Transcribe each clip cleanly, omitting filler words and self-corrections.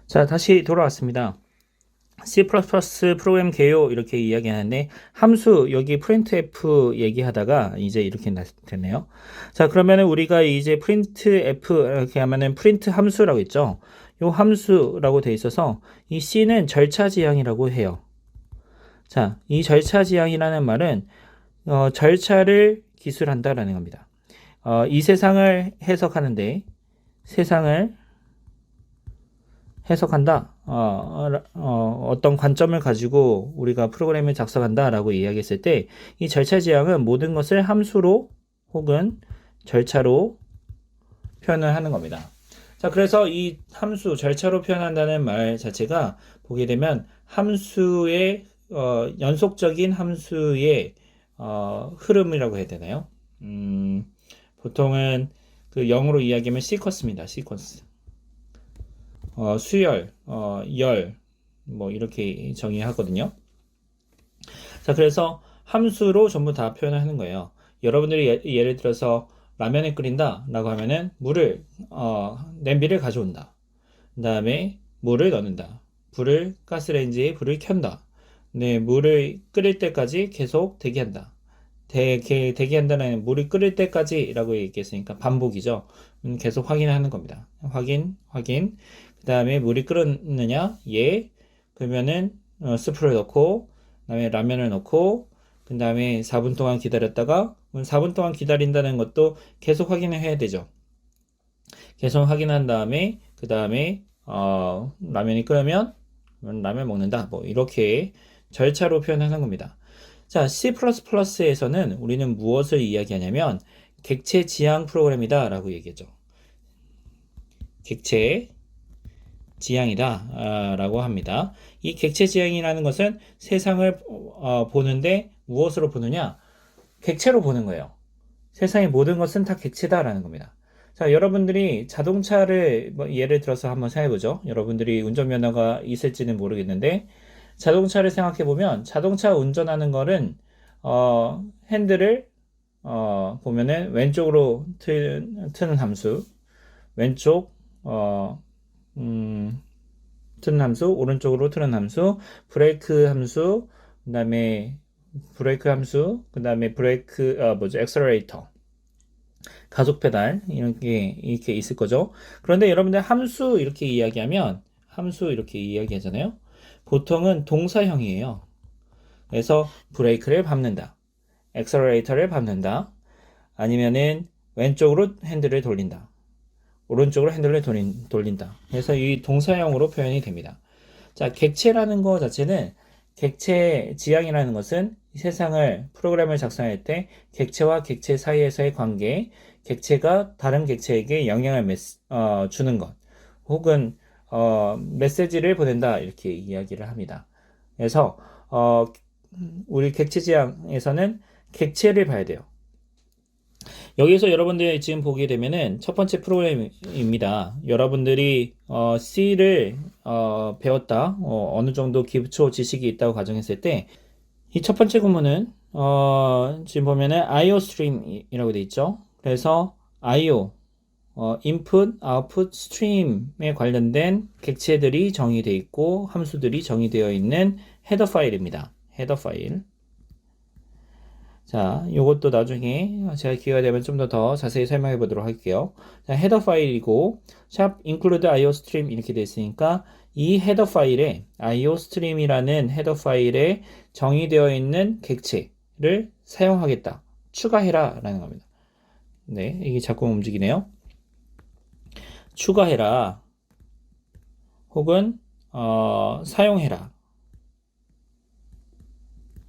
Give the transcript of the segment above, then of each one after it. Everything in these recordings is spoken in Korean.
자, 다시 돌아왔습니다. C++ 프로그램 개요 이렇게 이야기하는데 함수 여기 printf 얘기하다가 이제 이렇게 됐네요. 자, 그러면은 우리가 이제 printf 이렇게 하면은 print 함수라고 있죠. 요 함수라고 돼 있어서 이 C는 절차 지향이라고 해요. 자, 이 절차 지향이라는 말은 절차를 기술한다라는 겁니다. 이 세상을 해석하는데 세상을 해석한다. 어떤 관점을 가지고 우리가 프로그램을 작성한다라고 이야기했을 때 이 절차 지향은 모든 것을 함수로 혹은 절차로 표현을 하는 겁니다. 자, 그래서 이 함수, 절차로 표현한다는 말 자체가 보게 되면 함수의 연속적인 함수의 흐름이라고 해야 되나요? 보통은 그 영어로 이야기하면 시퀀스입니다. 시퀀스. 수열, 열, 뭐 이렇게 정의하거든요. 자, 그래서 함수로 전부 다 표현을 하는 거예요. 여러분들이 예를 들어서 라면을 끓인다 라고 하면은 물을, 냄비를 가져온다. 그 다음에 물을 넣는다. 가스레인지에 불을 켠다. 네, 물을 끓일 때까지 계속 대기한다. 대기한다는 물이 끓일 때까지라고 얘기했으니까 반복이죠. 계속 확인하는 겁니다. 확인. 그 다음에 물이 끓었느냐? 예. 그러면은 스프를 넣고, 그 다음에 라면을 넣고, 그 다음에 4분 동안 기다렸다가 4분 동안 기다린다는 것도 계속 확인을 해야 되죠. 계속 확인한 다음에 그 다음에 라면이 끓으면 라면 먹는다. 뭐 이렇게 절차로 표현하는 겁니다. 자, C++에서는 우리는 무엇을 이야기하냐면 객체 지향 프로그램이다 라고 얘기했죠. 객체 지향이다 라고 합니다. 이 객체 지향이라는 것은 세상을 보는데 무엇으로 보느냐? 객체로 보는 거예요. 세상의 모든 것은 다 객체다라는 겁니다. 자, 여러분들이 자동차를 뭐 예를 들어서 한번 생각해보죠. 여러분들이 운전면허가 있을지는 모르겠는데 자동차를 생각해보면 자동차 운전하는 거는 핸들을 보면은 왼쪽으로 트는 함수, 왼쪽 트는 함수, 오른쪽으로 트는 함수, 브레이크 함수, 그다음에 브레이크 엑셀러레이터, 가속 페달 이렇게 있을 거죠. 그런데 여러분들 함수 이렇게 이야기하잖아요. 보통은 동사형이에요. 그래서 브레이크를 밟는다, 엑셀러레이터를 밟는다, 아니면은 왼쪽으로 핸들을 돌린다, 오른쪽으로 핸들을 돌린다. 그래서 이 동사형으로 표현이 됩니다. 자, 객체라는 거 자체는 객체 지향이라는 것은 세상을 프로그램을 작성할 때 객체와 객체 사이에서의 관계, 객체가 다른 객체에게 영향을 주는 것, 혹은 메시지를 보낸다 이렇게 이야기를 합니다. 그래서 우리 객체 지향에서는 객체를 봐야 돼요. 여기서 여러분들이 지금 보게 되면은 첫 번째 프로그램입니다. 여러분들이 C를 배웠다, 어느 정도 기초 지식이 있다고 가정했을 때 이 첫 번째 구문은 지금 보면은 IO 스트림이라고 되어 있죠. 그래서 IO input, output, stream에 관련된 객체들이 정의되어 있고 함수들이 정의되어 있는 헤더 파일입니다. 헤더 파일. 자, 요것도 나중에 제가 기회가 되면 좀 더 자세히 설명해 보도록 할게요. 자, 헤더 파일이고 샵 include iostream 이렇게 되어 있으니까 이 헤더 파일에 iostream이라는 헤더 파일에 정의되어 있는 객체를 사용하겠다. 추가해라 라는 겁니다. 네, 이게 자꾸 움직이네요. 추가해라 혹은 사용해라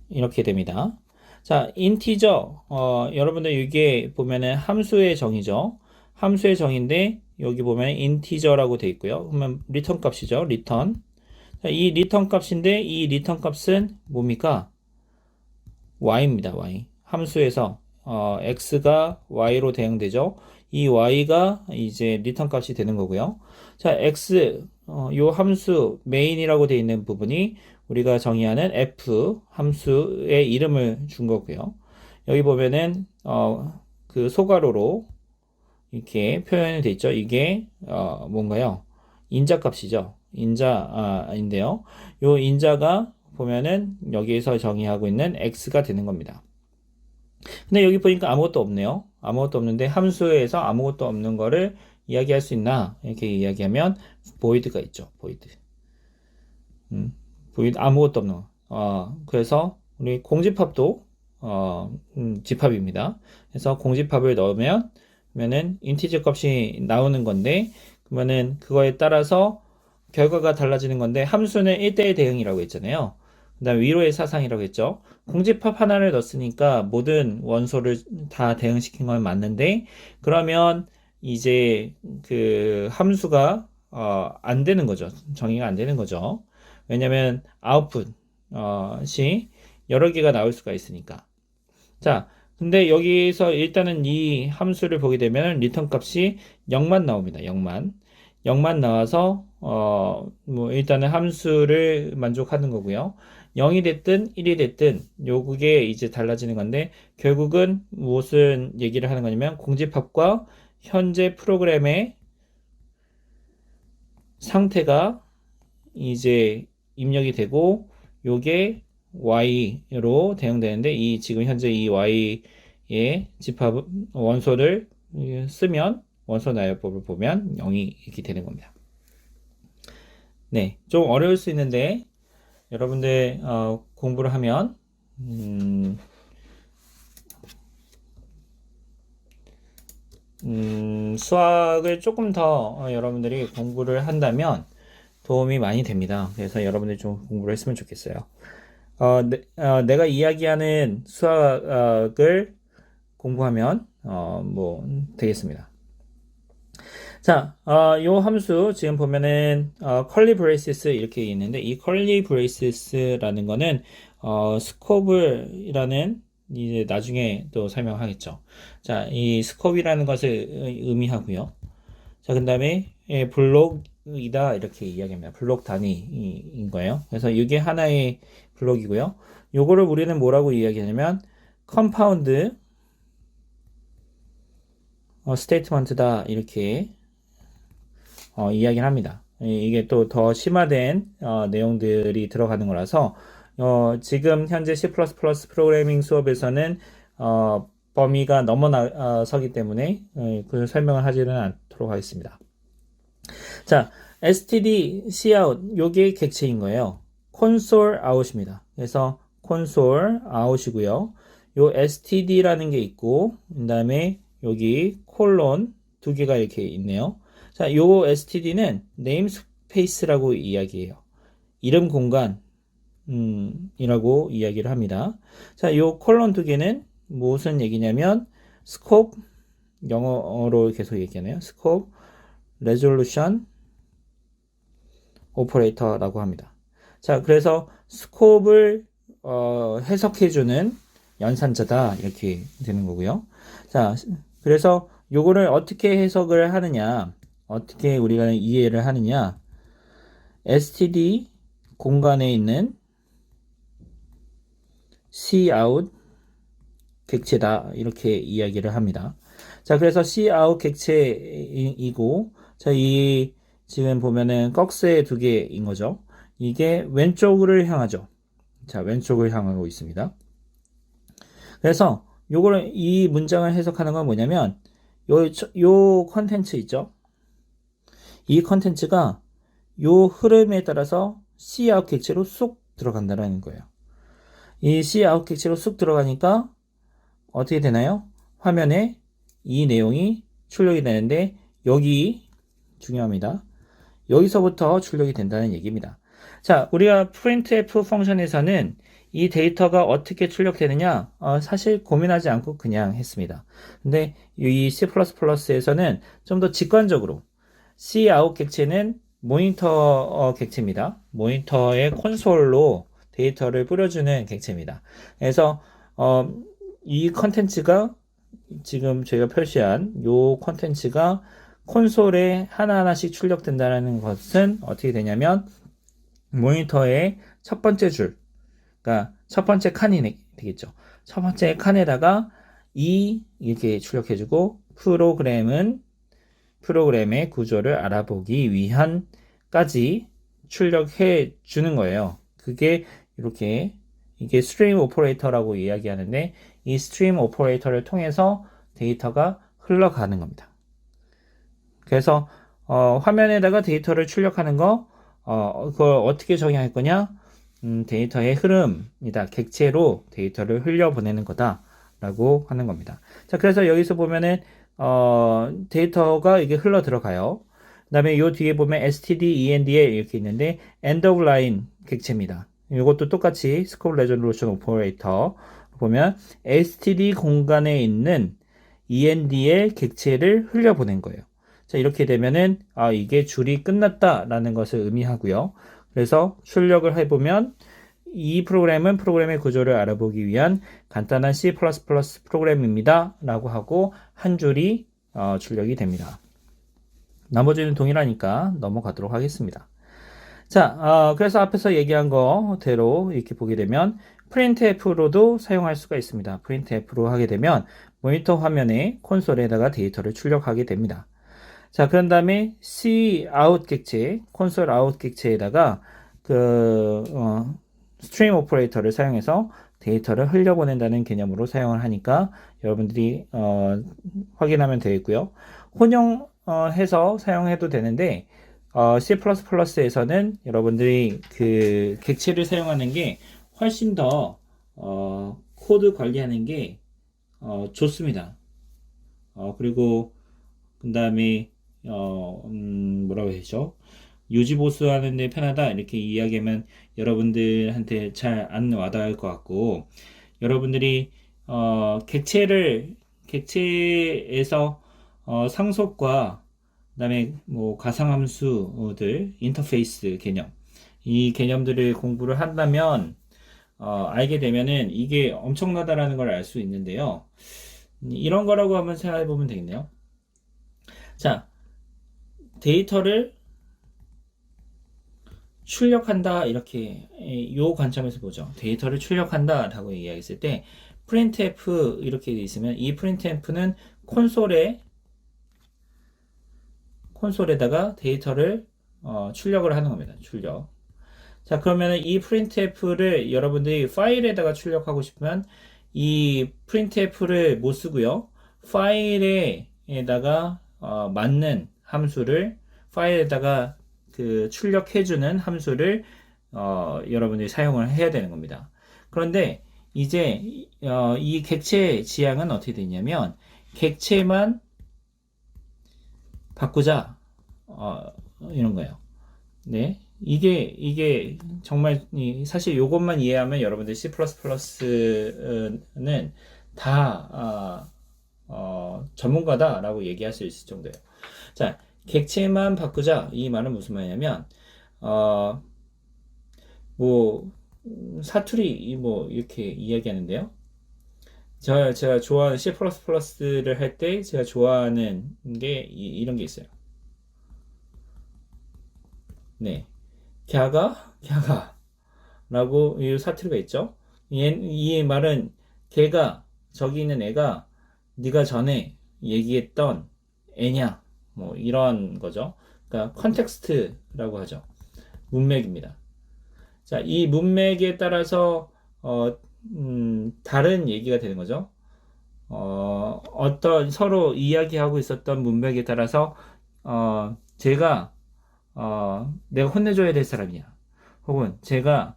이렇게 됩니다. 자, 인티저, 여러분들 이게 보면은 함수의 정의죠. 함수의 정의인데, 여기 보면 인티저라고 되어 있고요. 그러면 리턴 값이죠. 리턴. 자, 이 리턴 값인데, 이 리턴 값은 뭡니까? y입니다. y. 함수에서, x가 y로 대응되죠. 이 y가 이제 리턴 값이 되는 거고요. 자, x, 요 함수 메인이라고 되어 있는 부분이 우리가 정의하는 f 함수의 이름을 준 거고요. 여기 보면은 그 소괄호로 이렇게 표현이 되어 있죠. 이게 뭔가요? 인자값이죠. 인자인데요. 요 인자가 보면은 여기에서 정의하고 있는 x가 되는 겁니다. 근데 여기 보니까 아무것도 없네요. 아무것도 없는데 함수에서 아무것도 없는 거를 이야기할 수 있나? 이렇게 이야기하면 void가 있죠. void 아무것도 없는 거. 그래서 우리 공집합도 집합입니다. 그래서 공집합을 넣으면은 인티저 값이 나오는 건데 그러면은 그거에 따라서 결과가 달라지는 건데 함수는 1대1 대응이라고 했잖아요. 그 다음에 위로의 사상이라고 했죠. 공집합 하나를 넣었으니까 모든 원소를 다 대응시킨 건 맞는데 그러면 이제 그 함수가 안 되는 거죠. 정의가 안 되는 거죠. 왜냐면 아웃풋이 여러 개가 나올 수가 있으니까. 자, 근데 여기서 일단은 이 함수를 보게 되면 리턴 값이 0만 나옵니다. 0만 나와서 뭐 일단은 함수를 만족하는 거고요. 0이 됐든 1이 됐든 요게 이제 달라지는 건데 결국은 무슨 얘기를 하는 거냐면 공집합과 현재 프로그램의 상태가 이제 입력이 되고 요게 y로 대응되는데 이 지금 현재 이 y의 집합 원소를 쓰면 원소 나열법을 보면 0이 이렇게 되는 겁니다. 네, 좀 어려울 수 있는데 여러분들 공부를 하면 수학을 조금 더 여러분들이 공부를 한다면 도움이 많이 됩니다. 그래서 여러분들이 좀 공부를 했으면 좋겠어요. 내가 이야기하는 수학을 공부하면 뭐 되겠습니다. 자, 요 함수 지금 보면은 curly braces 이렇게 있는데 이 curly braces라는 거는 스코브라는 이제 나중에 또 설명하겠죠. 자, 이 스코브라는 것을 의미하고요. 자, 그 다음에 블록이다 이렇게 이야기합니다. 블록 단위인 거예요. 그래서 이게 하나의 블록이고요. 요거를 우리는 뭐라고 이야기하냐면 컴파운드 스테이트먼트다 이렇게 이야기를 합니다. 이게 또 더 심화된 내용들이 들어가는 거라서 지금 현재 C++ 프로그래밍 수업에서는 범위가 넘어서기 때문에 그 설명을 하지는 않도록 하겠습니다. 자, std cout 요게 객체인 거예요. console out입니다. 그래서 console out이고요. 요 std라는 게 있고 그 다음에 여기 콜론 두 개가 이렇게 있네요. 자, 요 std는 namespace라고 이야기해요. 이름 공간 이라고 이야기를 합니다. 자, 요 콜론 두 개는 무슨 얘기냐면 scope 영어로 계속 얘기하네요. scope resolution operator라고 합니다. 자, 그래서 scope을 해석해주는 연산자다 이렇게 되는 거고요. 자, 그래서 요거를 어떻게 해석을 하느냐, 어떻게 우리가 이해를 하느냐, std 공간에 있는 cout 객체다 이렇게 이야기를 합니다. 자, 그래서 cout 객체이고, 자, 이 지금 보면은 꺽쇠 두 개인 거죠. 이게 왼쪽을 향하죠. 자, 왼쪽을 향하고 있습니다. 그래서 요거를 이 문장을 해석하는 건 뭐냐면 요 컨텐츠 있죠. 이 컨텐츠가 요 흐름에 따라서 cout 객체로 쏙 들어간다는 거예요. 이 cout 객체로 쑥 들어가니까 어떻게 되나요? 화면에 이 내용이 출력이 되는데 여기 중요합니다. 여기서부터 출력이 된다는 얘기입니다. 자, 우리가 printf 펑션에서는 이 데이터가 어떻게 출력되느냐 사실 고민하지 않고 그냥 했습니다. 근데 이 C++에서는 좀 더 직관적으로 cout 객체는 모니터 객체입니다. 모니터의 콘솔로 데이터를 뿌려주는 객체입니다. 그래서 이 컨텐츠가 지금 저희가 표시한 이 컨텐츠가 콘솔에 하나하나씩 출력된다는 것은 어떻게 되냐면 모니터의 첫 번째 줄, 그러니까 첫 번째 칸이 되겠죠. 첫 번째 칸에다가 이렇게 출력해주고 프로그램의 구조를 알아보기 위한까지 출력해 주는 거예요. 그게 이렇게 이게 스트림 오퍼레이터라고 이야기하는데 이 스트림 오퍼레이터를 통해서 데이터가 흘러가는 겁니다. 그래서 화면에다가 데이터를 출력하는 거 그걸 어떻게 적용할 거냐? 데이터의 흐름이다. 객체로 데이터를 흘려보내는 거다라고 하는 겁니다. 자, 그래서 여기서 보면은 데이터가 이게 흘러 들어가요. 그다음에 요 뒤에 보면 std, end에 이렇게 있는데 end of line 객체입니다. 이것도 똑같이 스코프 레졸루션 오퍼레이터 보면 std 공간에 있는 end의 객체를 흘려보낸 거예요. 자, 이렇게 되면은 이게 줄이 끝났다라는 것을 의미하고요. 그래서 출력을 해보면 이 프로그램은 프로그램의 구조를 알아보기 위한 간단한 C++ 프로그램입니다. 라고 하고 한 줄이 출력이 됩니다. 나머지는 동일하니까 넘어가도록 하겠습니다. 자, 그래서 앞에서 얘기한 거대로 이렇게 보게 되면 printf로도 사용할 수가 있습니다. printf로 하게 되면 모니터 화면에 콘솔에다가 데이터를 출력하게 됩니다. 자, 그런 다음에 cout 객체, 콘솔 out 객체에다가 스트림 오퍼레이터를 사용해서 데이터를 흘려보낸다는 개념으로 사용을 하니까 여러분들이 확인하면 되겠고요. 혼용해서 사용해도 되는데 C++에서는 여러분들이 그 객체를 사용하는 게 훨씬 더 코드 관리하는 게 좋습니다. 그리고 그 다음에 뭐라고 해야죠? 유지보수 하는데 편하다 이렇게 이야기하면 여러분들한테 잘 안 와닿을 것 같고 여러분들이 객체에서 상속과 그다음에 뭐 가상함수들 인터페이스 개념 이 개념들을 공부를 한다면 알게 되면은 이게 엄청나다라는 걸 알 수 있는데요. 이런 거라고 한번 생각해 보면 되겠네요. 자, 데이터를 출력한다 이렇게 요 관점에서 보죠. 데이터를 출력한다 라고 이야기했을 때 printf 이렇게 돼 있으면 이 printf는 콘솔에다가 데이터를 출력을 하는 겁니다. 출력. 자, 그러면 이 printf를 여러분들이 파일에다가 출력하고 싶으면 이 printf를 못 쓰고요. 파일에다가 맞는 함수를 파일에다가 그 출력해주는 함수를 여러분들이 사용을 해야 되는 겁니다. 그런데 이제 이 객체 지향은 어떻게 되냐면 객체만 바꾸자 이런 거예요. 네, 이게 정말 사실 이것만 이해하면 여러분들 C++는 다 전문가다라고 얘기할 수 있을 정도예요. 자, 객체만 바꾸자 이 말은 무슨 말이냐면 뭐 사투리 뭐 이렇게 이야기하는데요. 제가 좋아하는 C++를 할 때 제가 좋아하는 게 이런 게 있어요. 네, 갸가 라고 이 사투리가 있죠. 이 말은 걔가 저기 있는 애가 네가 전에 얘기했던 애냐 뭐 이런 거죠. 그러니까 컨텍스트라고 하죠. 문맥입니다. 자, 이 문맥에 따라서 다른 얘기가 되는 거죠. 어떤 서로 이야기하고 있었던 문맥에 따라서 제가 내가 혼내줘야 될 사람이냐, 혹은 제가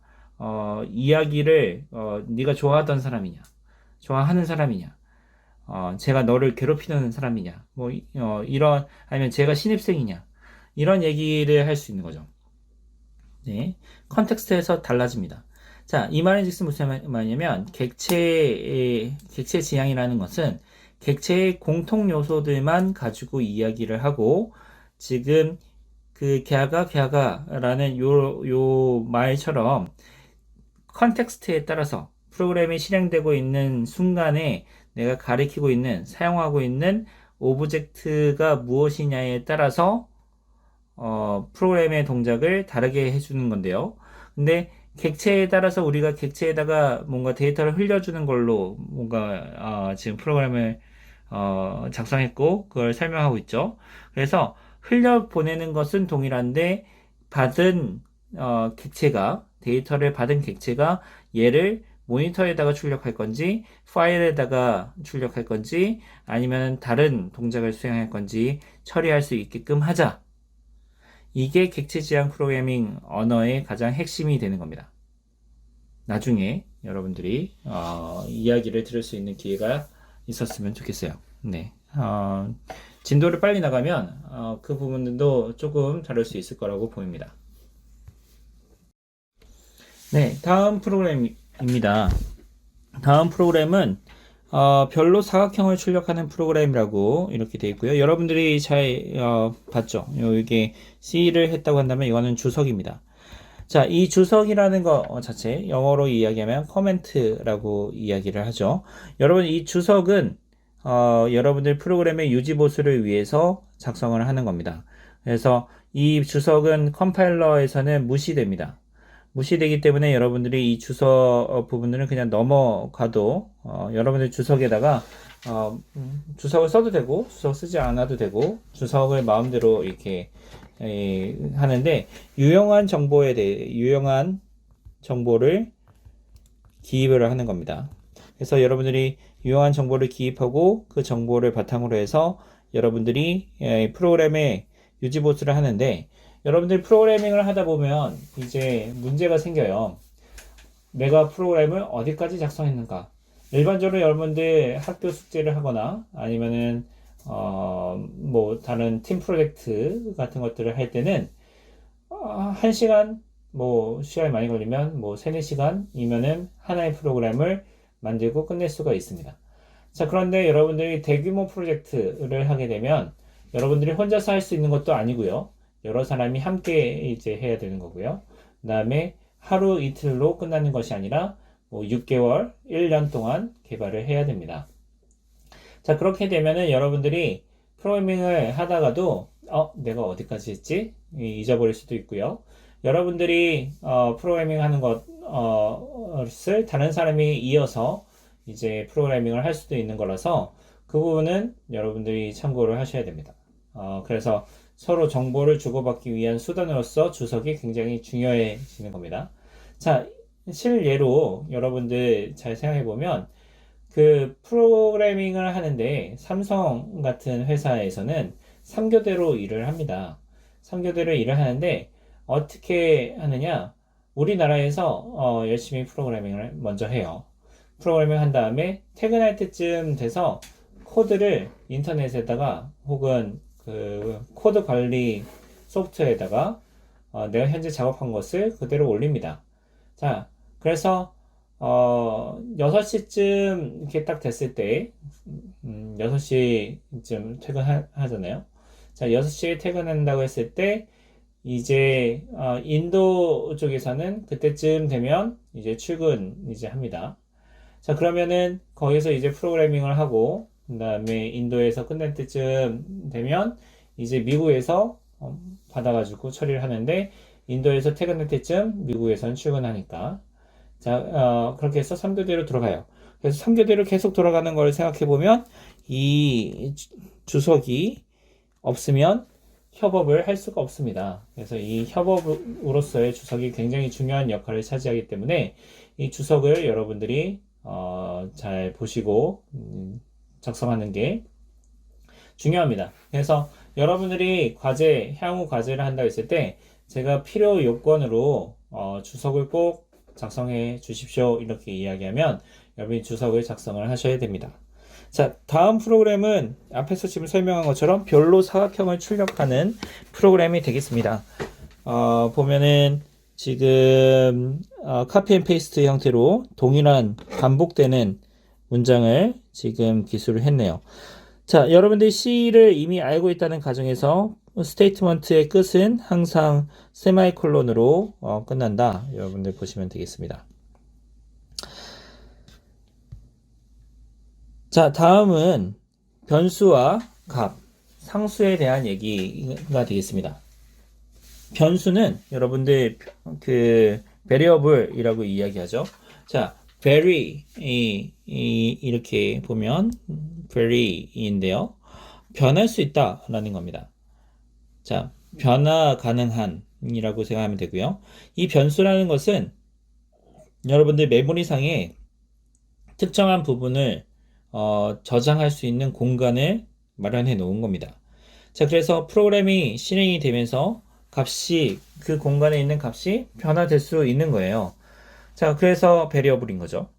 이야기를 네가 좋아하던 사람이냐, 좋아하는 사람이냐, 제가 너를 괴롭히는 사람이냐, 뭐 이런 아니면 제가 신입생이냐 이런 얘기를 할 수 있는 거죠. 네, 컨텍스트에서 달라집니다. 자, 이 말인즉슨 무슨 말이냐면 객체 지향이라는 것은 객체의 공통 요소들만 가지고 이야기를 하고 지금 그 갸가라는 요 말처럼 컨텍스트에 따라서 프로그램이 실행되고 있는 순간에 내가 가리키고 있는 사용하고 있는 오브젝트가 무엇이냐에 따라서 프로그램의 동작을 다르게 해주는 건데요. 근데 객체에 따라서 우리가 객체에다가 뭔가 데이터를 흘려주는 걸로 뭔가 지금 프로그램을 작성했고 그걸 설명하고 있죠. 그래서 흘려보내는 것은 동일한데 받은 객체가 데이터를 받은 객체가 얘를 모니터에다가 출력할 건지 파일에다가 출력할 건지 아니면 다른 동작을 수행할 건지 처리할 수 있게끔 하자. 이게 객체 지향 프로그래밍 언어의 가장 핵심이 되는 겁니다. 나중에 여러분들이 이야기를 들을 수 있는 기회가 있었으면 좋겠어요. 네. 진도를 빨리 나가면 그 부분도 조금 다룰 수 있을 거라고 보입니다. 네, 다음 프로그램입니다. 다음 프로그램은 별로 사각형을 출력하는 프로그램이라고 이렇게 되어 있고요. 여러분들이 잘 봤죠? 이게 C를 했다고 한다면 이거는 주석입니다. 자, 이 주석이라는 거 자체 영어로 이야기하면 커멘트라고 이야기를 하죠. 여러분 이 주석은 여러분들 프로그램의 유지 보수를 위해서 작성을 하는 겁니다. 그래서 이 주석은 컴파일러에서는 무시됩니다. 무시되기 때문에 여러분들이 이 주석 부분들은 그냥 넘어가도 여러분들 주석에다가 주석을 써도 되고 주석 쓰지 않아도 되고 주석을 마음대로 이렇게 하는데 유용한 정보에 대해 유용한 정보를 기입을 하는 겁니다. 그래서 여러분들이 유용한 정보를 기입하고 그 정보를 바탕으로 해서 여러분들이 프로그램의 유지 보수를 하는데 여러분들 프로그래밍을 하다 보면 이제 문제가 생겨요. 내가 프로그램을 어디까지 작성했는가? 일반적으로 여러분들 학교 숙제를 하거나 아니면은 뭐 다른 팀 프로젝트 같은 것들을 할 때는 1시간 뭐 시간이 많이 걸리면 뭐 3, 4시간이면은 하나의 프로그램을 만들고 끝낼 수가 있습니다. 자, 그런데 여러분들이 대규모 프로젝트를 하게 되면 여러분들이 혼자서 할 수 있는 것도 아니고요. 여러 사람이 함께 이제 해야 되는 거고요. 그 다음에 하루 이틀로 끝나는 것이 아니라 뭐 6개월, 1년 동안 개발을 해야 됩니다. 자, 그렇게 되면은 여러분들이 프로그래밍을 하다가도 내가 어디까지 했지? 잊어버릴 수도 있고요. 여러분들이 프로그래밍 하는 것을 다른 사람이 이어서 이제 프로그래밍을 할 수도 있는 거라서 그 부분은 여러분들이 참고를 하셔야 됩니다. 그래서 서로 정보를 주고받기 위한 수단으로서 주석이 굉장히 중요해지는 겁니다. 자, 실예로 여러분들 잘 생각해 보면 그 프로그래밍을 하는데 삼성 같은 회사에서는 3교대로 일을 합니다. 3교대로 일을 하는데 어떻게 하느냐? 우리나라에서 열심히 프로그래밍을 먼저 해요. 프로그래밍 한 다음에 퇴근할 때쯤 돼서 코드를 인터넷에다가 혹은 그 코드 관리 소프트웨어에다가 내가 현재 작업한 것을 그대로 올립니다. 자, 그래서 6시쯤 이렇게 딱 됐을 때 6시쯤 퇴근하잖아요. 자, 6시에 퇴근한다고 했을 때 이제 인도 쪽에서는 그때쯤 되면 이제 출근 이제 합니다. 자, 그러면은 거기서 이제 프로그래밍을 하고 그 다음에 인도에서 끝날 때쯤 되면 이제 미국에서 받아가지고 처리를 하는데 인도에서 퇴근할 때쯤 미국에서는 출근하니까 자, 그렇게 해서 3교대로 돌아가요. 그래서 3교대로 계속 돌아가는 걸 생각해 보면 이 주석이 없으면 협업을 할 수가 없습니다. 그래서 이 협업으로서의 주석이 굉장히 중요한 역할을 차지하기 때문에 이 주석을 여러분들이 잘 보시고 작성하는 게 중요합니다. 그래서 여러분들이 향후 과제를 한다고 했을 때 제가 필요 요건으로 주석을 꼭 작성해 주십시오 이렇게 이야기하면 여러분이 주석을 작성을 하셔야 됩니다. 자, 다음 프로그램은 앞에서 지금 설명한 것처럼 별로 사각형을 출력하는 프로그램이 되겠습니다. 보면은 지금 카피 앤 페이스트 형태로 동일한 반복되는 문장을 지금 기술을 했네요. 자, 여러분들이 C를 이미 알고 있다는 가정에서 스테이트먼트의 끝은 항상 세마이콜론으로 끝난다. 여러분들 보시면 되겠습니다. 자, 다음은 변수와 값, 상수에 대한 얘기가 되겠습니다. 변수는 여러분들 그 variable이라고 이야기하죠. 자, vary 이렇게 보면 vary인데요. 변할 수 있다라는 겁니다. 자, 변화 가능한 변수이라고 생각하면 되고요. 이 변수라는 것은 여러분들 메모리상에 특정한 부분을 저장할 수 있는 공간을 마련해 놓은 겁니다. 자, 그래서 프로그램이 실행이 되면서 그 공간에 있는 값이 변화될 수 있는 거예요. 자, 그래서 베리어블인 거죠.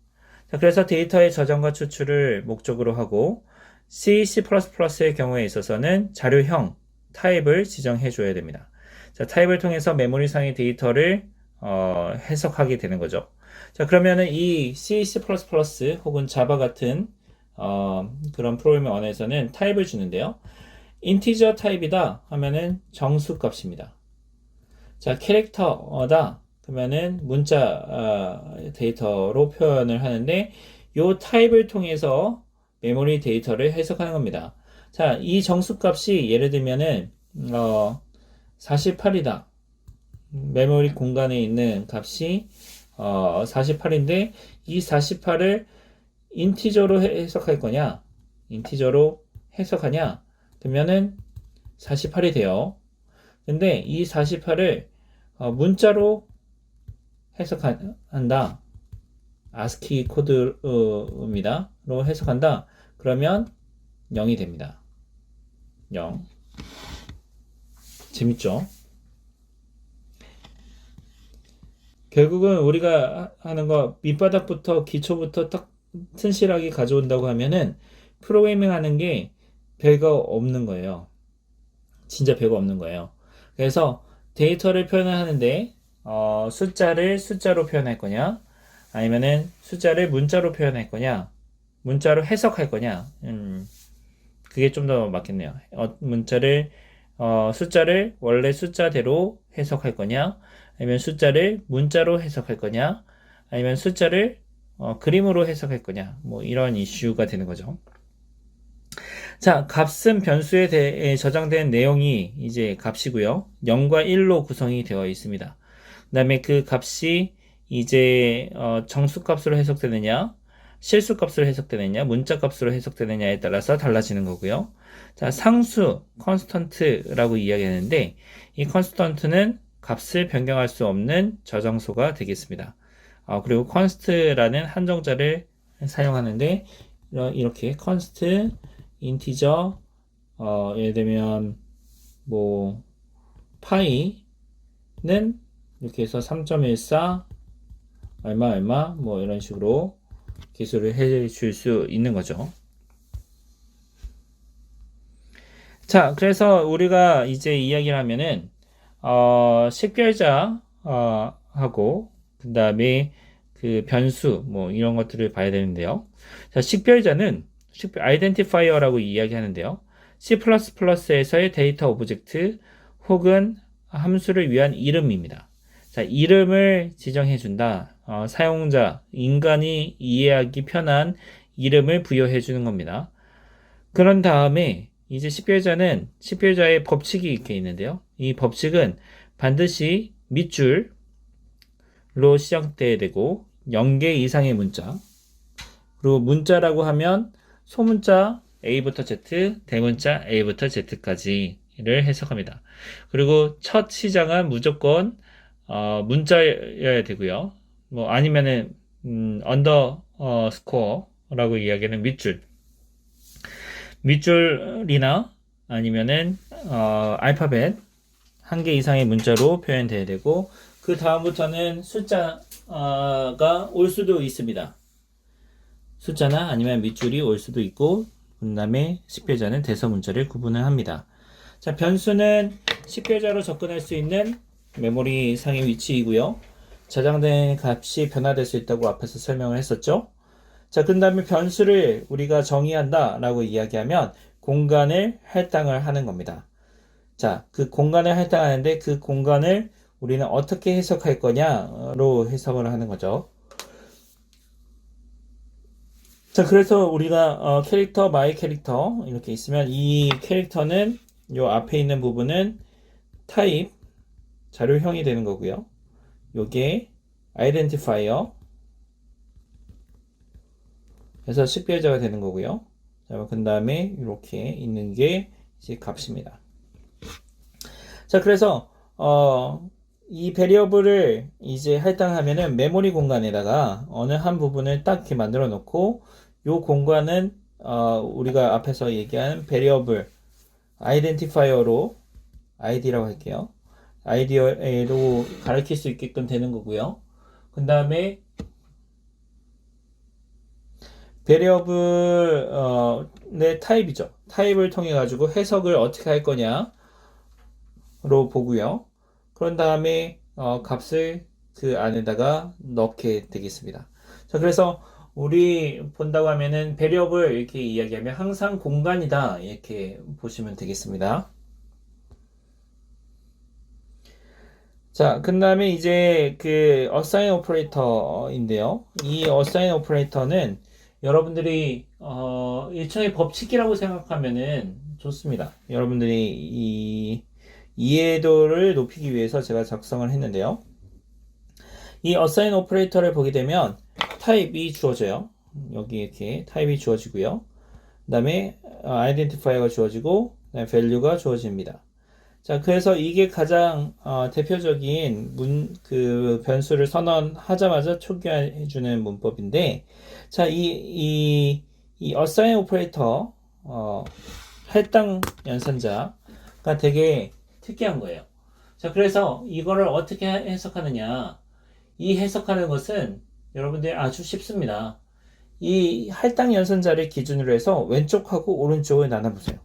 자, 그래서 데이터의 저장과 추출을 목적으로 하고 C++의 경우에 있어서는 자료형 타입을 지정해 줘야 됩니다. 자, 타입을 통해서 메모리상의 데이터를 해석하게 되는 거죠. 자, 그러면은 이 C++ 혹은 자바 같은 그런 프로그래밍 언어에서는 타입을 주는데요. 인티저 타입이다 하면은 정수값입니다. 자, 캐릭터다 그러면은 문자 데이터로 표현을 하는데 이 타입을 통해서 메모리 데이터를 해석하는 겁니다. 자, 이 정수값이 예를 들면은 48이다. 메모리 공간에 있는 값이 48인데 이 48을 인티저로 해석할 거냐, 인티저로 해석하냐, 그러면은 48이 돼요. 근데 이 48을 문자로 해석한다. ASCII 코드입니다. 로 해석한다. 그러면 0이 됩니다. 0. 재밌죠? 결국은 우리가 하는 거 밑바닥부터 기초부터 딱 튼실하게 가져온다고 하면은 프로그래밍 하는 게 별거 없는 거예요. 진짜 별거 없는 거예요. 그래서 데이터를 표현을 하는데 숫자를 숫자로 표현할 거냐 아니면은 숫자를 문자로 표현할 거냐 문자로 해석할 거냐 그게 좀 더 맞겠네요. 숫자를 원래 숫자대로 해석할 거냐 아니면 숫자를 문자로 해석할 거냐 아니면 숫자를 그림으로 해석할 거냐 뭐 이런 이슈가 되는 거죠. 자, 값은 변수에 대해 저장된 내용이 이제 값이고요. 0과 1로 구성이 되어 있습니다. 그 다음에 그 값이 이제 정수값으로 해석되느냐 실수값으로 해석되느냐 문자값으로 해석되느냐에 따라서 달라지는 거고요. 자, 상수 constant라고 이야기하는데 이 constant는 값을 변경할 수 없는 저장소가 되겠습니다. 그리고 const라는 한정자를 사용하는데 이렇게 const 인티저 예를 들면 뭐 파이는 이렇게 해서 3.14 얼마 뭐 이런 식으로 기술을 해 줄 수 있는 거죠. 자, 그래서 우리가 이제 이야기를 하면은 식별자 하고 그 다음에 그 변수 뭐 이런 것들을 봐야 되는데요. 자, 식별자는 아이덴티파이어라고 이야기하는데요. C++에서의 데이터 오브젝트 혹은 함수를 위한 이름입니다. 자, 이름을 지정해 준다. 사용자, 인간이 이해하기 편한 이름을 부여해 주는 겁니다. 그런 다음에 이제 식별자의 법칙이 이렇게 있는데요. 이 법칙은 반드시 밑줄로 시작돼야 되고 0개 이상의 문자 그리고 문자라고 하면 소문자 A부터 Z, 대문자 A부터 Z까지를 해석합니다. 그리고 첫 시장은 무조건 문자여야 되고요. 뭐 아니면은 언더스코어라고 이야기하는 밑줄이나 아니면은 알파벳 한 개 이상의 문자로 표현돼야 되고 그 다음부터는 숫자가 올 수도 있습니다. 숫자나 아니면 밑줄이 올 수도 있고 그 다음에 식별자는 대서문자를 구분을 합니다. 자, 변수는 식별자로 접근할 수 있는 메모리 상의 위치이고요. 저장된 값이 변화될 수 있다고 앞에서 설명을 했었죠. 자, 그 다음에 변수를 우리가 정의한다 라고 이야기하면 공간을 할당을 하는 겁니다. 자, 그 공간을 할당하는데 그 공간을 우리는 어떻게 해석할 거냐로 해석을 하는 거죠. 자, 그래서 우리가 캐릭터, 마이 캐릭터 이렇게 있으면 이 캐릭터는 요 앞에 있는 부분은 타입, 자료형이 되는 거고요. 요게 아이덴티파이어 그래서 식별자가 되는 거고요. 자, 그 다음에 이렇게 있는 게 이제 값입니다. 자, 그래서 이 베리어블을 이제 할당하면은 메모리 공간에다가 어느 한 부분을 딱 이렇게 만들어 놓고 요 공간은 우리가 앞에서 얘기한 베리어블 아이덴티파이어로 id라고 할게요. id로 가르칠 수 있게끔 되는 거고요. 그 다음에 베리어블의 타입이죠. 타입을 통해 가지고 해석을 어떻게 할 거냐로 보고요. 그런 다음에 값을 그 안에다가 넣게 되겠습니다. 자, 그래서 우리 본다고 하면은 베리어블 이렇게 이야기하면 항상 공간이다 이렇게 보시면 되겠습니다. 자, 그 다음에 이제 그 assign 오퍼레이터인데요. 이 assign 오퍼레이터는 여러분들이 일종의 법칙이라고 생각하면은 좋습니다. 여러분들이 이 이해도를 높이기 위해서 제가 작성을 했는데요. 이 assign 오퍼레이터를 보게 되면 타입이 주어져요. 여기 이렇게 타입이 주어지고요. 그 다음에 identifier가 주어지고 그다음에 value가 주어집니다. 자, 그래서 이게 가장 대표적인 그 변수를 선언하자마자 초기화해주는 문법인데, 자, 이 assign 오퍼레이터 할당 연산자가 되게 특이한 거예요. 자, 그래서 이거를 어떻게 해석하느냐? 이 해석하는 것은 여러분들 아주 쉽습니다. 이 할당 연산자를 기준으로 해서 왼쪽하고 오른쪽을 나눠보세요.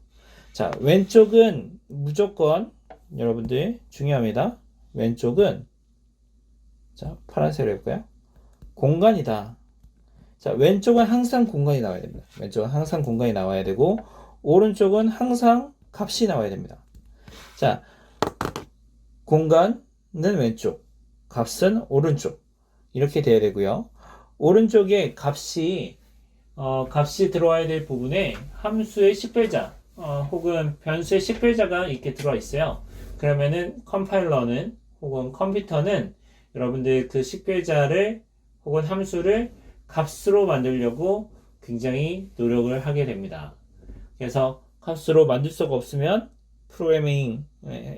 자, 왼쪽은 무조건 여러분들 중요합니다. 왼쪽은 자, 파란색으로 해볼까요? 공간이다. 자, 왼쪽은 항상 공간이 나와야 됩니다. 왼쪽은 항상 공간이 나와야 되고 오른쪽은 항상 값이 나와야 됩니다. 자, 공간은 왼쪽, 값은 오른쪽 이렇게 돼야 되고요. 오른쪽에 값이 들어와야 될 부분에 함수의 식별자 혹은 변수의 식별자가 이렇게 들어와 있어요. 그러면은 컴파일러는 혹은 컴퓨터는 여러분들 그 식별자를 혹은 함수를 값으로 만들려고 굉장히 노력을 하게 됩니다. 그래서 값으로 만들 수가 없으면 프로그래밍에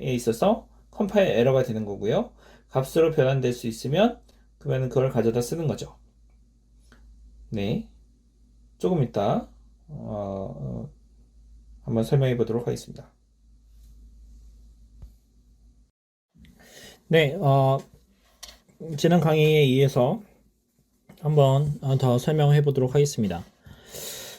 있어서 컴파일 에러가 되는 거고요. 값으로 변환될 수 있으면 그러면 그걸 가져다 쓰는 거죠. 네, 조금 이따 한번 설명해 보도록 하겠습니다. 네, 지난 강의에 의해서 한번 더 설명해 보도록 하겠습니다.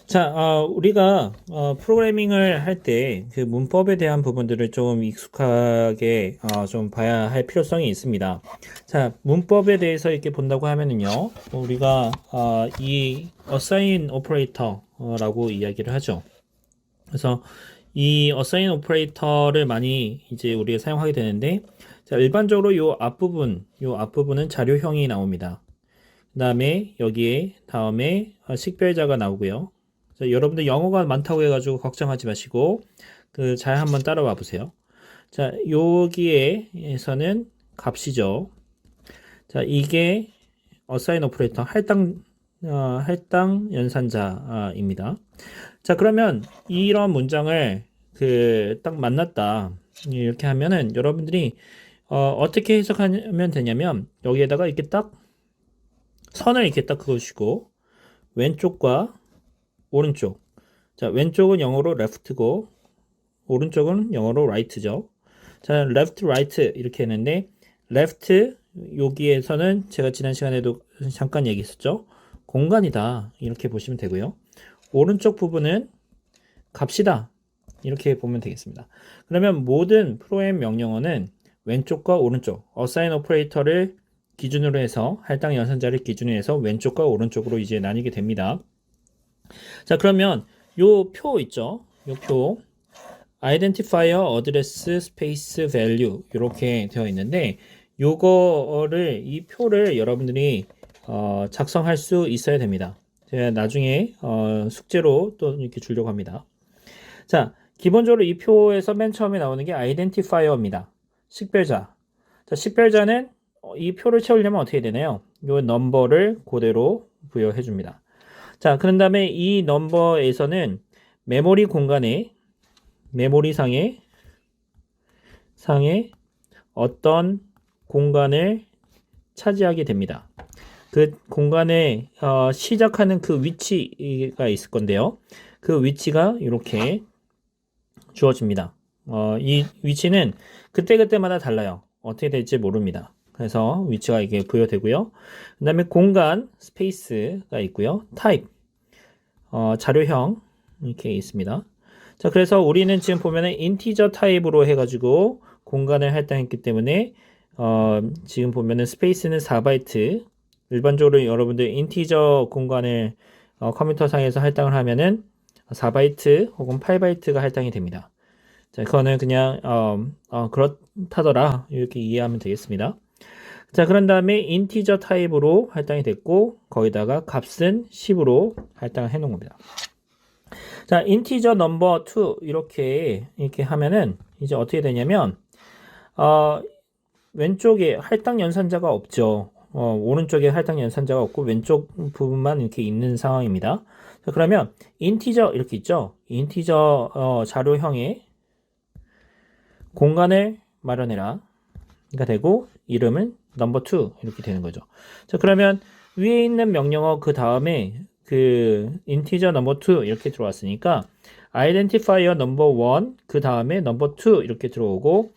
자, 우리가 프로그래밍을 할 때 그 문법에 대한 부분들을 좀 익숙하게 좀 봐야 할 필요성이 있습니다. 자, 문법에 대해서 이렇게 본다고 하면은요, 우리가 이 assign operator라고 이야기를 하죠. 그래서 이 assign operator를 많이 이제 우리가 사용하게 되는데, 자, 일반적으로 요 앞부분은 자료형이 나옵니다. 그 다음에 여기에 다음에 식별자가 나오고요. 자, 여러분들 영어가 많다고 해가지고 걱정하지 마시고 잘 한번 따라와 보세요. 자, 여기에서는 값이죠. 자, 이게 assign operator 할당 연산자입니다. 자, 그러면 이런 문장을 딱 만났다 이렇게 하면은 여러분들이 어떻게 해석하면 되냐면 여기에다가 이렇게 딱 선을 이렇게 딱 그으시고 왼쪽과 오른쪽. 자, 왼쪽은 영어로 left고 오른쪽은 영어로 right죠. 자, left, right 이렇게 했는데 left 여기에서는 제가 지난 시간에도 잠깐 얘기했었죠. 공간이다 이렇게 보시면 되고요. 오른쪽 부분은 값이다 이렇게 보면 되겠습니다. 그러면 모든 프로그램 명령어는 왼쪽과 오른쪽 assign operator를 기준으로 해서 할당 연산자를 기준으로 해서 왼쪽과 오른쪽으로 이제 나뉘게 됩니다. 자, 그러면 요 표 있죠? 요 표 identifier, address, space, value 이렇게 되어 있는데 이 표를 여러분들이 작성할 수 있어야 됩니다. 제가 나중에 숙제로 또 이렇게 주려고 합니다. 자, 기본적으로 이 표에서 맨 처음에 나오는 게 identifier입니다. 식별자. 자, 식별자는 이 표를 채우려면 어떻게 되나요? 요 넘버를 그대로 부여해 줍니다. 자, 그런 다음에 이 넘버에서는 메모리 공간에 메모리 상에 어떤 공간을 차지하게 됩니다. 그 공간에 시작하는 그 위치가 있을 건데요. 그 위치가 이렇게 주어집니다. 이 위치는 그때그때마다 달라요. 어떻게 될지 모릅니다. 그래서 위치가 이게 부여되고요. 그 다음에 공간, 스페이스가 있고요. 타입, 자료형 이렇게 있습니다. 자, 그래서 우리는 지금 보면은 인티저 타입으로 해가지고 공간을 할당했기 때문에 지금 보면은 스페이스는 4바이트. 일반적으로 여러분들 인티저 공간을 컴퓨터상에서 할당을 하면은 4바이트 혹은 8바이트가 할당이 됩니다. 자, 그거는 그냥 그렇다더라 이렇게 이해하면 되겠습니다. 자, 그런 다음에 인티저 타입으로 할당이 됐고 거기다가 값은 10으로 할당을 해 놓은 겁니다. 자, 인티저 넘버 2 이렇게 하면은 이제 어떻게 되냐면 왼쪽에 할당 연산자가 없죠. 오른쪽에 할당 연산자가 없고 왼쪽 부분만 이렇게 있는 상황입니다. 자, 그러면 인티저 이렇게 있죠. 인티저 자료형의 공간을 마련해라 가 되고 이름은 넘버 2 이렇게 되는 거죠. 자, 그러면 위에 있는 명령어 그 다음에 그 인티저 넘버 2 이렇게 들어왔으니까 아이덴티파이어 넘버 1 그 다음에 넘버 2 이렇게 들어오고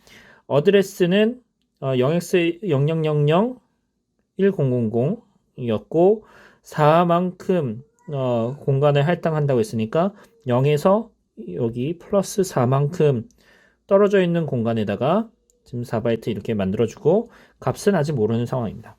어드레스는 0x001000이었고 4만큼 공간을 할당한다고 했으니까 0에서 여기 플러스 4만큼 떨어져 있는 공간에다가 지금 4바이트 이렇게 만들어주고 값은 아직 모르는 상황입니다.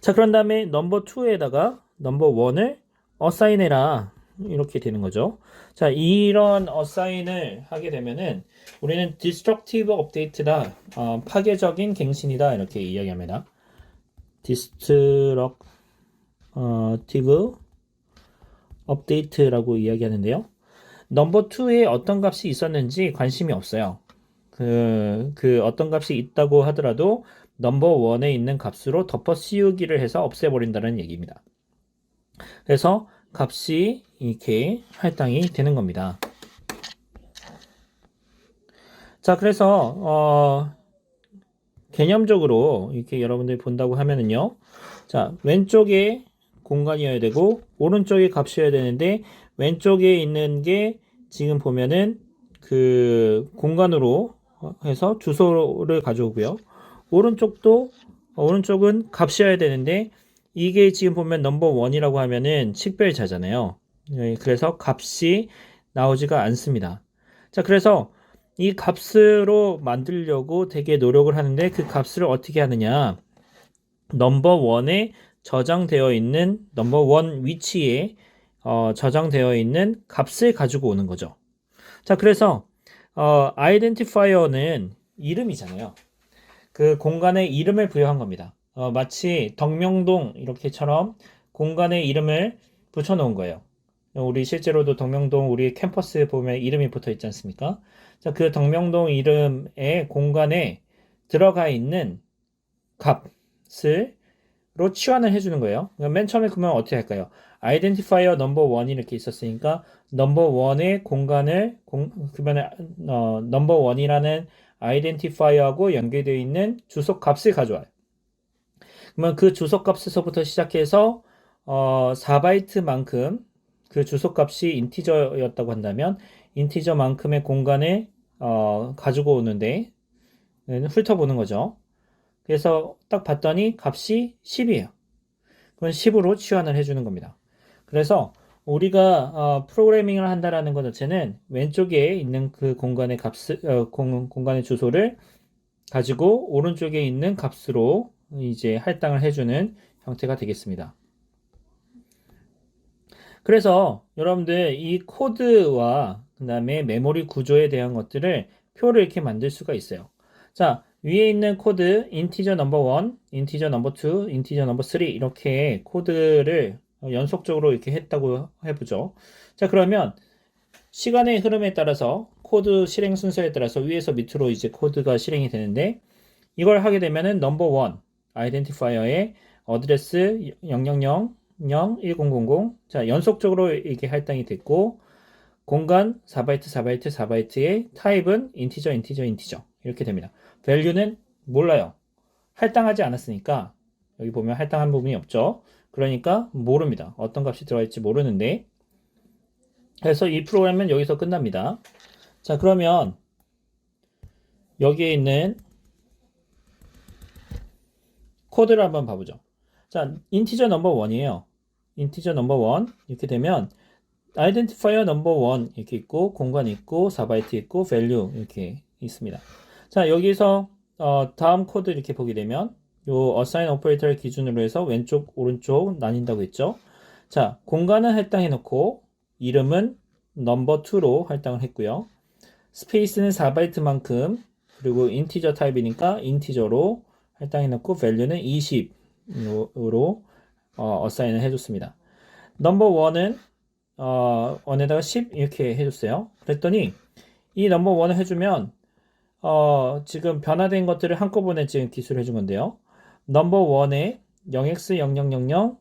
자, 그런 다음에 넘버 2에다가 넘버 1을 어사인해라 이렇게 되는 거죠. 자, 이런 어사인을 하게 되면은 우리는 destructive update다, 파괴적인 갱신이다 이렇게 이야기합니다. destructive update라고 이야기하는데요. 넘버 2에 어떤 값이 있었는지 관심이 없어요. 그 어떤 값이 있다고 하더라도 넘버 1에 있는 값으로 덮어 씌우기를 해서 없애버린다는 얘기입니다. 그래서 값이 이렇게 할당이 되는 겁니다. 자, 그래서 개념적으로 이렇게 여러분들이 본다고 하면은요. 자, 왼쪽에 공간이어야 되고 오른쪽에 값이어야 되는데 왼쪽에 있는 게 지금 보면은 그 공간으로 해서 주소를 가져오고요. 오른쪽은 값이어야 되는데 이게 지금 보면 넘버 1이라고 하면은 식별자잖아요. 그래서 값이 나오지가 않습니다. 자, 그래서 이 값으로 만들려고 되게 노력을 하는데 그 값을 어떻게 하느냐. 넘버 1에 저장되어 있는 넘버 1 위치에 저장되어 있는 값을 가지고 오는 거죠. 자, 그래서 아이덴티파이어는 이름이잖아요. 그 공간에 이름을 부여한 겁니다. 마치 덕명동 이렇게처럼 공간에 이름을 붙여놓은 거예요. 우리 실제로도 덕명동 우리 캠퍼스에 보면 이름이 붙어 있지 않습니까? 자, 그 덕명동 이름의 공간에 들어가 있는 값을로 치환을 해주는 거예요. 맨 처음에 그러면 어떻게 할까요? 아이덴티파이어 넘버 1이 이렇게 있었으니까 넘버 1의 공간을 그러면 넘버 1이라는 아이덴티파이어하고 연계되어 있는 주소값을 가져와요. 그러면 그 주소값에서부터 시작해서 4바이트만큼 그 주소값이 인티저였다고 한다면 인티저만큼의 공간을 가지고 오는데 훑어보는 거죠. 그래서 딱 봤더니 값이 10이에요. 그건 10으로 치환을 해주는 겁니다. 그래서 우리가 프로그래밍을 한다라는 것 자체는 왼쪽에 있는 그 공간의 공간의 주소를 가지고 오른쪽에 있는 값으로 이제 할당을 해주는 형태가 되겠습니다. 그래서 여러분들 이 코드와 그 다음에 메모리 구조에 대한 것들을 표를 이렇게 만들 수가 있어요. 자, 위에 있는 코드 인티저 넘버 1, 인티저 넘버 2, 인티저 넘버 3 이렇게 코드를 연속적으로 이렇게 했다고 해보죠. 자, 그러면 시간의 흐름에 따라서 코드 실행 순서에 따라서 위에서 밑으로 이제 코드가 실행이 되는데 이걸 하게 되면은 넘버 1 아이덴티파이어의 어드레스 0001000 자, 연속적으로 이렇게 할당이 됐고 공간 4바이트 4바이트 4바이트의 타입은 인티저 이렇게 됩니다. value는 몰라요. 할당하지 않았으니까 여기 보면 할당한 부분이 없죠. 그러니까 모릅니다. 어떤 값이 들어갈지 모르는데 그래서 이 프로그램은 여기서 끝납니다. 자, 그러면 여기에 있는 코드를 한번 봐보죠. 자, 인티저 넘버 1이에요. 인티저 넘버 1 이렇게 되면 아이덴티파이어 넘버 1 이렇게 있고 공간 있고 4바이트 있고 value 이렇게 있습니다. 자, 여기서 다음 코드 이렇게 보게 되면 요 assign 오퍼레이터를 기준으로 해서 왼쪽 오른쪽 나뉜다고 했죠. 자, 공간은 할당해 놓고 이름은 넘버 2로 할당을 했고요. 스페이스는 4바이트만큼 그리고 인티저 타입이니까 인티저로 할당해 놓고 value는 20으로 assign을 해줬습니다. 넘버 1은 1에다가 10 이렇게 해줬어요. 그랬더니 이 넘버 1을 해주면 지금 변화된 것들을 한꺼번에 지금 기술을 해준 건데요. 넘버 1에 0x0000 1000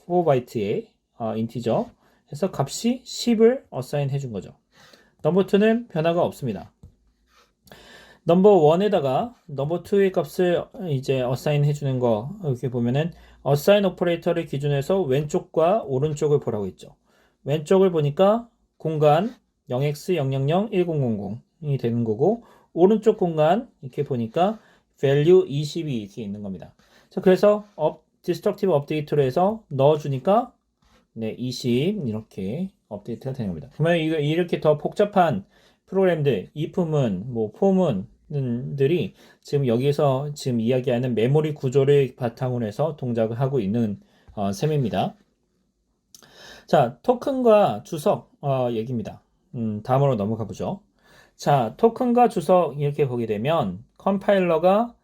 4바이트의 인티저 해서 값이 10을 어사인 해준 거죠. 넘버 2는 변화가 없습니다. 넘버 1에다가 넘버 2의 값을 이제 어사인 해주는 거 이렇게 보면은 어사인 오퍼레이터를 기준해서 왼쪽과 오른쪽을 보라고 했죠. 왼쪽을 보니까 공간 0x001000이 되는 거고 오른쪽 공간 이렇게 보니까 value 20이 이렇게 있는 겁니다. 자, 그래서 destructive update로 해서 넣어주니까 네, 20 이렇게 업데이트가 되는 겁니다. 그러면 이렇게 더 복잡한 프로그램들, if문, 뭐 for문들이 지금 여기서 지금 이야기하는 메모리 구조를 바탕으로 해서 동작을 하고 있는 셈입니다. 자, 토큰과 주석 얘기입니다. 다음으로 넘어가 보죠. 자, 토큰과 주석 이렇게 보게 되면 컴파일러가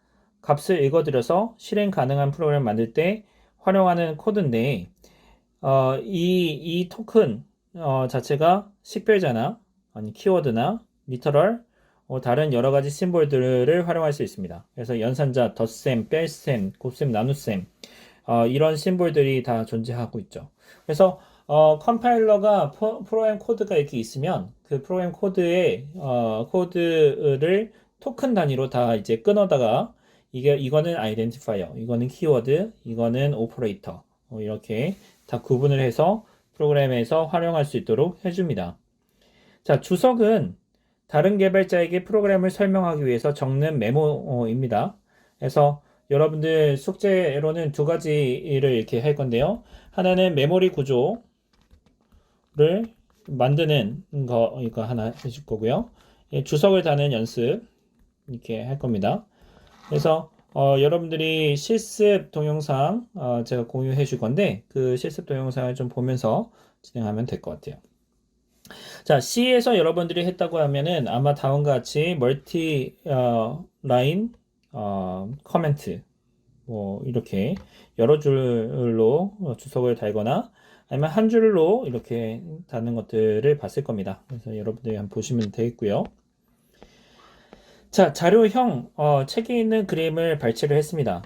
값을 읽어들여서 실행 가능한 프로그램을 만들 때 활용하는 코드인데 이 토큰 자체가 식별자나 아니 키워드나 리터럴 다른 여러 가지 심볼들을 활용할 수 있습니다. 그래서 연산자, 덧셈, 뺄셈, 곱셈, 나눗셈 이런 심볼들이 다 존재하고 있죠. 그래서 컴파일러가 프로그램 코드가 이렇게 있으면 그 프로그램 코드의 코드를 토큰 단위로 다 이제 끊어다가 이거는 아이덴티파이어, 이거는 키워드, 이거는 오퍼레이터 이렇게 다 구분을 해서 프로그램에서 활용할 수 있도록 해줍니다. 자, 주석은 다른 개발자에게 프로그램을 설명하기 위해서 적는 메모입니다. 그래서 여러분들 숙제로는 두 가지를 이렇게 할 건데요. 하나는 메모리 구조를 만드는 거 이거 하나 해줄 거고요. 주석을 다는 연습 이렇게 할 겁니다. 그래서 여러분들이 실습 동영상 제가 공유해 줄 건데 그 실습 동영상을 좀 보면서 진행하면 될 것 같아요. 자, C에서 여러분들이 했다고 하면은 아마 다음과 같이 멀티 라인 커멘트 뭐 이렇게 여러 줄로 주석을 달거나 아니면 한 줄로 이렇게 다는 것들을 봤을 겁니다. 그래서 여러분들이 한번 보시면 되겠고요. 자, 자료형 책에 있는 그림을 발췌를 했습니다.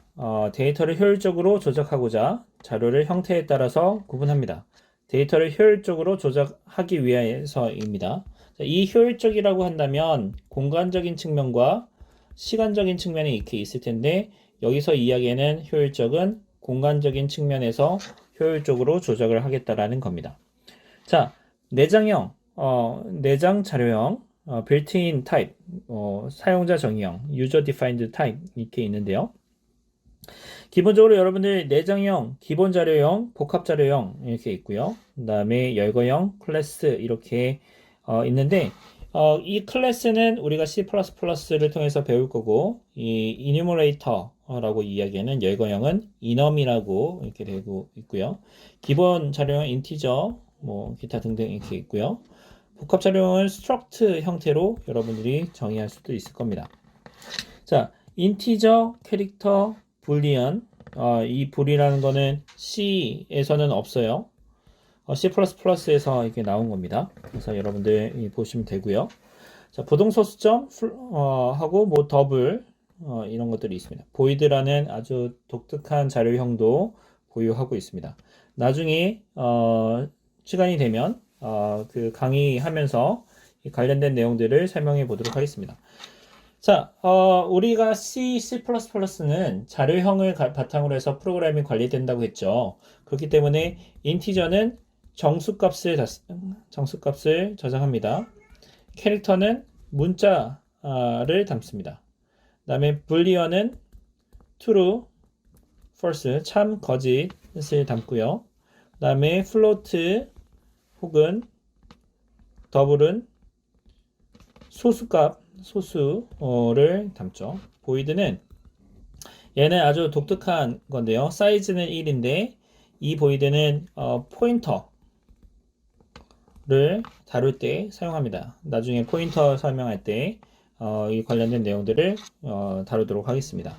데이터를 효율적으로 조작하고자 자료를 형태에 따라서 구분합니다. 데이터를 효율적으로 조작하기 위해서입니다. 자, 이 효율적이라고 한다면 공간적인 측면과 시간적인 측면이 이렇게 있을 텐데 여기서 이야기하는 효율적은 공간적인 측면에서 효율적으로 조작을 하겠다라는 겁니다. 자, 내장형, 내장 자료형, built-in type, 사용자 정의형, user defined type 이렇게 있는데요. 기본적으로 여러분들 내장형, 기본 자료형, 복합 자료형 이렇게 있고요. 그 다음에 열거형, 클래스 이렇게 있는데 이 클래스는 우리가 C++를 통해서 배울 거고 이 enumerator라고 이야기하는 열거형은 enum이라고 이렇게 되고 있고요. 기본 자료형 인티저, 뭐 기타 등등 이렇게 있고요. 복합 자료형은 struct 형태로 여러분들이 정의할 수도 있을 겁니다. 자, 인티저, 캐릭터, 불리언 이 불이라는 거는 C에서는 없어요. C++에서 이렇게 나온 겁니다. 그래서 여러분들 보시면 되고요. 자, 부동소 수점 하고 뭐 더블 이런 것들이 있습니다. 보이드라는 아주 독특한 자료형도 보유하고 있습니다. 나중에 시간이 되면 그 강의하면서 이 관련된 내용들을 설명해 보도록 하겠습니다. 자, 우리가 C++는 자료형을 바탕으로 해서 프로그램이 관리된다고 했죠. 그렇기 때문에 인티저는 정수값을 저장합니다. 캐릭터는 문자를 담습니다. 그 다음에 불리언은 true, false, 참, 거짓을 담고요. 그 다음에 float 혹은 더블은 소수를 담죠. 보이드는 얘는 아주 독특한 건데요. 사이즈는 1인데 이 보이드는 포인터를 다룰 때 사용합니다. 나중에 포인터 설명할 때 이 관련된 내용들을 다루도록 하겠습니다.